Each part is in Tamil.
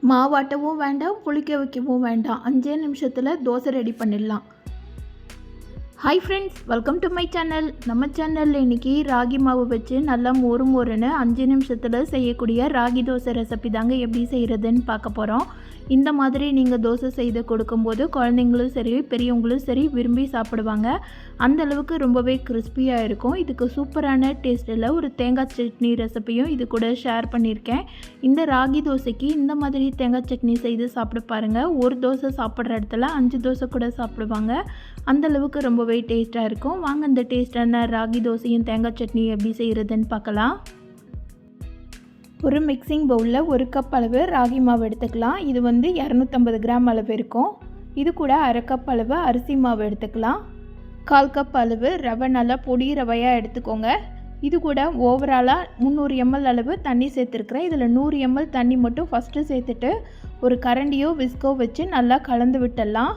மாவாட்டவும் வேண்டாம், புளிக்க வைக்கவும் வேண்டாம். 5 நிமிஷத்தில் தோசை ரெடி பண்ணிடலாம். Hi friends, welcome to my channel. நம்ம சேனலில் இன்றைக்கி ராகி மாவு வச்சு நல்லா மொறு மொறுன்னு 5 நிமிஷத்தில் செய்யக்கூடிய ராகி தோசை ரெசிபி தாங்க எப்படி செய்கிறதுன்னு பார்க்க போகிறோம். இந்த மாதிரி நீங்கள் தோசை செய்து கொடுக்கும்போது குழந்தைங்களும் சரி பெரியவங்களும் சரி விரும்பி சாப்பிடுவாங்க. அந்தளவுக்கு ரொம்பவே கிறிஸ்பியாக இருக்கும். இதுக்கு சூப்பரான டேஸ்ட்டில் ஒரு தேங்காய் சட்னி ரெசிபியும் இது கூட ஷேர் பண்ணியிருக்கேன். இந்த ராகி தோசைக்கு இந்த மாதிரி தேங்காய் சட்னி செய்து சாப்பிட பாருங்கள். ஒரு தோசை சாப்பிட்ற இடத்துல 5 தோசை கூட சாப்பிடுவாங்க. அந்தளவுக்கு ரொம்பவே டேஸ்ட்டாக இருக்கும். வாங்க இந்த டேஸ்டான ராகி தோசையும் தேங்காய் சட்னி எப்படி செய்கிறதுன்னு பார்க்கலாம். ஒரு மிக்சிங் பவுலில் 1 கப் அளவு ராகி மாவு எடுத்துக்கலாம். இது 250 கிராம் அளவு இருக்கும். இது கூட அரை கப் அளவு அரிசி மாவு எடுத்துக்கலாம். 1/4 கப் அளவு ரவை, நல்லா பொடி ரவையாக எடுத்துக்கோங்க. இது கூட ஓவராலாக 300 ml அளவு தண்ணி சேர்த்துருக்குறேன். இதில் 100 ml தண்ணி மட்டும் ஃபஸ்ட்டு சேர்த்துட்டு ஒரு கரண்டியோ விஸ்கோ வச்சு நல்லா கலந்து விட்டுடலாம்.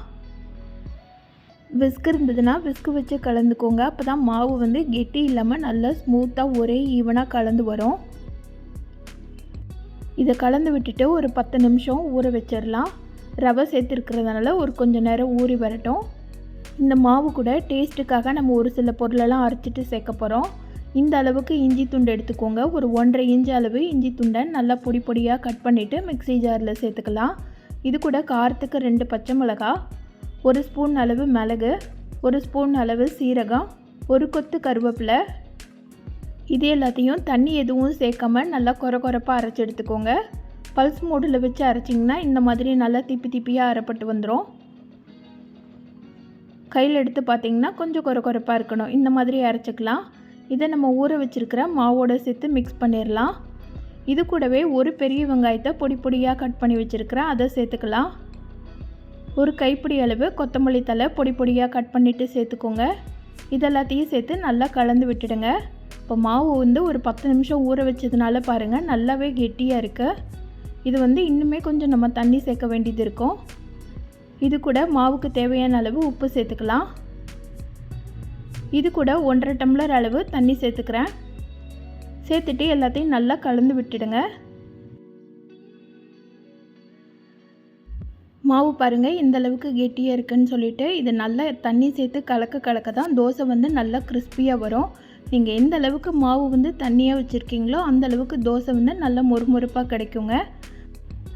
விஸ்க் இருந்ததுன்னா விஸ்கு வச்சு கலந்துக்கோங்க. அப்போ தான் மாவு கெட்டி இல்லாமல் நல்லா ஸ்மூத்தாக ஒரே ஈவனாக கலந்து வரும். இதை கலந்து விட்டுட்டு ஒரு 10 நிமிஷம் ஊற வச்சிடலாம். ரவை சேர்த்துருக்கிறதுனால ஒரு கொஞ்சம் நேரம் ஊறி வரட்டும். இந்த மாவு கூட டேஸ்ட்டுக்காக நம்ம ஒரு சில பொருளெல்லாம் அரைச்சிட்டு சேர்க்க போகிறோம். இந்த அளவுக்கு இஞ்சி துண்டு எடுத்துக்கோங்க. ஒரு 1.5 இன்ச் அளவு இஞ்சி துண்டை நல்லா பொடி பொடியாக கட் பண்ணிவிட்டு மிக்ஸி ஜாரில் சேர்த்துக்கலாம். இது கூட காரத்துக்கு 2 பச்சை மிளகாய், 1 ஸ்பூன் அளவு மிளகு, 1 ஸ்பூன் அளவு சீரகம், 1 கொத்து கருவேப்பிலை, இது எல்லாத்தையும் தண்ணி எதுவும் சேர்க்காமல் நல்லா கொரப்பாக அரைச்சி எடுத்துக்கோங்க. பல்ஸ் மோடில் வச்சு அரைச்சிங்கன்னா இந்த மாதிரி நல்லா திப்பியாக அரைப்பட்டு வந்துடும். கையில் எடுத்து பார்த்திங்கன்னா கொஞ்சம் கொரப்பாக இருக்கணும். இந்த மாதிரி அரைச்சிக்கலாம். இதை நம்ம ஊற வச்சுருக்கிற மாவோடு சேர்த்து மிக்ஸ் பண்ணிடலாம். இது கூடவே ஒரு பெரிய வெங்காயத்தை பொடி பொடியாக கட் பண்ணி வச்சுருக்கிறேன், அதை சேர்த்துக்கலாம். ஒரு கைப்பிடி அளவு கொத்தமல்லி தழை பொடி பொடியாக கட் பண்ணிவிட்டு சேர்த்துக்கோங்க. இதெல்லாத்தையும் சேர்த்து நல்லா கலந்து விட்டுடுங்க. இப்போ மாவு ஒரு 10 நிமிஷம் ஊற வச்சதுனால பாருங்கள் நல்லாவே கெட்டியாக இருக்குது. இது இன்னுமே கொஞ்சம் நம்ம தண்ணி சேர்க்க வேண்டியது இருக்கும். இது கூட மாவுக்கு தேவையான அளவு உப்பு சேர்த்துக்கலாம். இது கூட 1.5 டம்ளர் அளவு தண்ணி சேர்த்துக்கிறேன். சேர்த்துட்டு எல்லாத்தையும் நல்லா கலந்து விட்டுடுங்க. மாவு பாருங்கள் இந்த அளவுக்கு கெட்டியாக இருக்குதுன்னு சொல்லிவிட்டு இது நல்லா தண்ணி சேர்த்து கலக்க தான் தோசை நல்லா கிறிஸ்பியாக வரும். நீங்கள் எந்த அளவுக்கு மாவு தண்ணியாக வச்சுருக்கீங்களோ அந்த அளவுக்கு தோசை நல்லா மொறுமொறுப்பாக கிடைக்குங்க.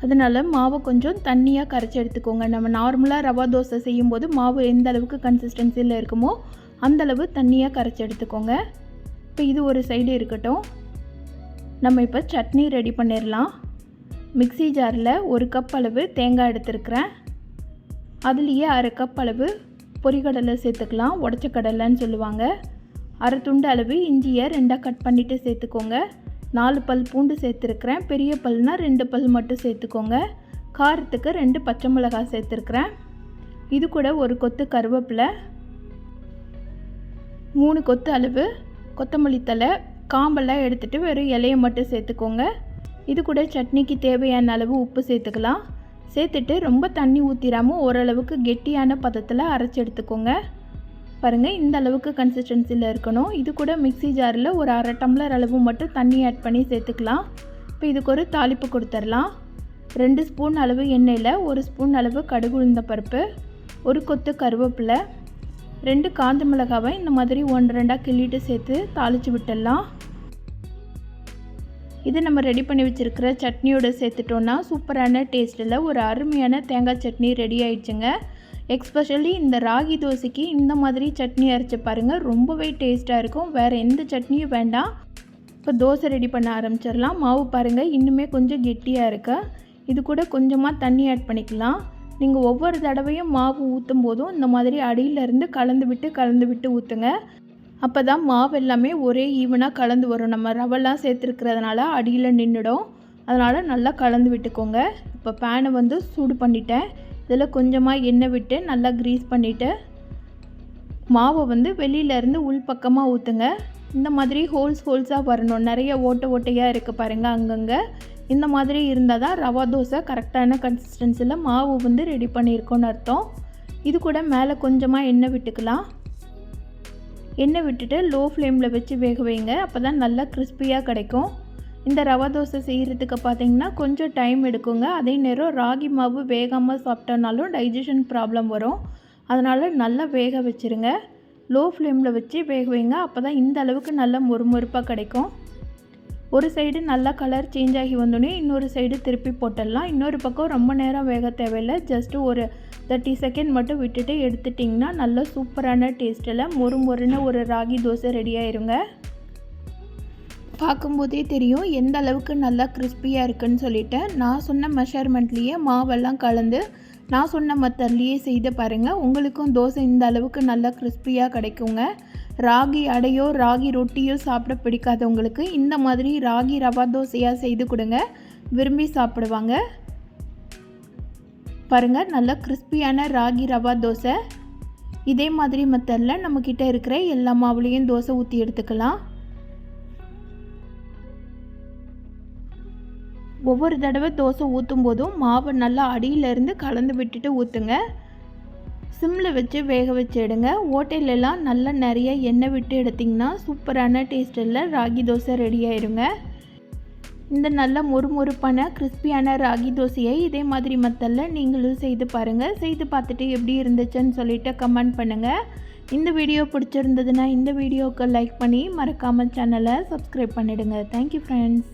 அதனால் மாவை கொஞ்சம் தண்ணியாக கரைச்சி எடுத்துக்கோங்க. நம்ம நார்மலாக ரவா தோசை செய்யும்போது மாவு எந்த அளவுக்கு கன்சிஸ்டன்சியில் இருக்குமோ அந்தளவு தண்ணியாக கரைச்சி எடுத்துக்கோங்க. இப்போ இது ஒரு சைடு இருக்கட்டும். நம்ம இப்போ சட்னி ரெடி பண்ணிடலாம். மிக்ஸி ஜாரில் 1 கப் அளவு தேங்காய் எடுத்துருக்கிறேன். அதுலேயே அரை கப் அளவு பொரிகடலை சேர்த்துக்கலாம். உடச்ச கடலைன்னு சொல்லுவாங்க. அரை துண்டு அளவு இஞ்சியை 2ஆக கட் பண்ணிவிட்டு சேர்த்துக்கோங்க. 4 பல் பூண்டு சேர்த்துருக்குறேன். பெரிய பல்னால் 2 பல் மட்டும் சேர்த்துக்கோங்க. காரத்துக்கு 2 பச்சை மிளகாய் சேர்த்துருக்குறேன். இது கூட ஒரு கொத்து கருவேப்பிலை, 3 கொத்து அளவு கொத்தமல்லி தழை, காம்பெல்லாம் எடுத்துகிட்டு வெறும் இலையை மட்டும் சேர்த்துக்கோங்க. இது கூட சட்னிக்கு தேவையான அளவு உப்பு சேர்த்துக்கலாம். சேர்த்துட்டு ரொம்ப தண்ணி ஊற்றிடாமல் ஓரளவுக்கு கெட்டியான பதத்தில் அரைச்சி எடுத்துக்கோங்க. பாருங்கள் இந்த அளவுக்கு கன்சிஸ்டன்சியில் இருக்கணும். இது கூட மிக்ஸி ஜாரில் ஒரு அரை டம்ளர் அளவு மட்டும் தண்ணி ஆட் பண்ணி சேர்த்துக்கலாம். இப்போ இதுக்கு ஒரு தாளிப்பு கொடுத்துடலாம். 2 ஸ்பூன் அளவு எண்ணெயில் 1 ஸ்பூன் அளவு கடுகு உளுந்த பருப்பு, 1 கொத்து கருவேப்பிலை, 2 காஞ்ச மிளகாவை இந்த மாதிரி 1-2ஆக கிள்ளிட்டு சேர்த்து தாளித்து விட்டுடலாம். இது நம்ம ரெடி பண்ணி வச்சுருக்கிற சட்னியோடு சேர்த்துட்டோன்னா சூப்பரான டேஸ்ட்டில் ஒரு அருமையான தேங்காய் சட்னி ரெடி ஆயிடுச்சுங்க. எக்ஸ்பெஷலி இந்த ராகி தோசைக்கு இந்த மாதிரி சட்னி அரைச்சி பாருங்கள், ரொம்பவே டேஸ்ட்டாக இருக்கும். வேறு எந்த சட்னியும் வேண்டாம். இப்போ தோசை ரெடி பண்ண ஆரம்பிச்சிடலாம். மாவு பாருங்கள் இன்னுமே கொஞ்சம் கெட்டியாக இருக்கு. இது கூட கொஞ்சமாக தண்ணி ஆட் பண்ணிக்கலாம். நீங்கள் ஒவ்வொரு தடவையும் மாவு ஊற்றும் போதும் இந்த மாதிரி அடியிலேருந்து கலந்து விட்டு ஊற்றுங்க. அப்போ தான் மாவு எல்லாமே ஒரே ஈவனாக கலந்து வரும். நம்ம ரவெல்லாம் சேர்த்துருக்கிறதுனால அடியில் நின்றுடும். அதனால் நல்லா கலந்து விட்டுக்கோங்க. இப்போ பேனை சூடு பண்ணிட்டேன். இதில் கொஞ்சமாக எண்ணெய் விட்டு நல்லா க்ரீஸ் பண்ணிவிட்டு மாவை வெளியிலேருந்து உள் பக்கமாக ஊற்றுங்க. இந்த மாதிரி ஹோல்ஸாக வரணும். நிறைய ஓட்டையாக இருக்குது பாருங்கள் அங்கங்கே. இந்த மாதிரி இருந்தால் தான் ரவா தோசை கரெக்டான கன்சிஸ்டன்சியில் மாவு ரெடி பண்ணியிருக்கோன்னு அர்த்தம். இது கூட மேலே கொஞ்சமாக எண்ணெய் விட்டுக்கலாம். எண்ணெய் விட்டுட்டு லோ ஃப்ளேமில் வச்சு வேக வைங்க. அப்போ தான் நல்லா கிறிஸ்பியாக கிடைக்கும். இந்த ரவா தோசை செய்கிறதுக்கு பார்த்திங்கன்னா கொஞ்சம் டைம் எடுக்குங்க. அதே நேரம் ராகி மாவு வேகாமல் சாப்பிட்டோன்னாலும் டைஜஷன் ப்ராப்ளம் வரும். அதனால் நல்லா வேக வச்சுருங்க. லோ ஃப்ளேமில் வச்சு வேக வைங்க. அப்போ தான் இந்த அளவுக்கு நல்லா மொறுமொறுப்பாக கிடைக்கும். ஒரு சைடு நல்லா கலர் சேஞ்ச் ஆகி வந்தோடனே இன்னொரு சைடு திருப்பி போட்டுடலாம். இன்னொரு பக்கம் ரொம்ப நேரம் வேக தேவையில்லை. ஜஸ்ட்டு ஒரு 30 செகண்ட் மட்டும் விட்டுட்டு எடுத்துட்டிங்கன்னா நல்ல சூப்பரான டேஸ்ட்டில் மொறுமொறுன்னு ஒரு ராகி தோசை ரெடி ஆயிருங்க. பார்க்கும்போதே தெரியும் எந்த அளவுக்கு நல்லா கிறிஸ்பியாக இருக்குன்னு சொல்லிட்டு. நான் சொன்ன மெஷர்மெண்ட்லேயே மாவெல்லாம் கலந்து நான் சொன்ன மெத்தட்லேயே செய்து பாருங்கள். உங்களுக்கும் தோசை இந்த அளவுக்கு நல்லா கிறிஸ்பியாக கிடைக்குங்க. ராகி அடையோ ராகி ரொட்டியோ சாப்பிட பிடிக்காதவங்களுக்கு இந்த மாதிரி ராகி ரவா தோசையாக செய்து கொடுங்க, விரும்பி சாப்பிடுவாங்க. பாருங்கள், நல்லா கிறிஸ்பியான ராகி ரவா தோசை. இதே மாதிரி மெத்தடில் நம்மக்கிட்ட இருக்கிற எல்லா மாவுலேயும் தோசை ஊற்றி எடுத்துக்கலாம். ஒவ்வொரு தடவை தோசை ஊற்றும் போதும் மாவு நல்லா அடியிலேருந்து கலந்து விட்டுட்டு ஊற்றுங்க. சிம்மில் வச்சு வேக வச்சு எடுங்க. ஓட்டையிலலாம் நல்லா நிறைய எண்ணெய் விட்டு எடுத்திங்கன்னா சூப்பரான டேஸ்ட்டில் ராகி தோசை ரெடி ஆயிருங்க. இந்த நல்ல மொறுமொறுப்பான கிறிஸ்பியான ராகி தோசையை இதே மாதிரி மெத்தடில் நீங்களும் செய்து பாருங்கள். செய்து பார்த்துட்டு எப்படி இருந்துச்சுன்னு சொல்லிவிட்டு கமெண்ட் பண்ணுங்கள். இந்த வீடியோ பிடிச்சிருந்ததுன்னா இந்த வீடியோவுக்கு லைக் பண்ணி மறக்காமல் சேனலை சப்ஸ்கிரைப் பண்ணிவிடுங்க. Thank you friends.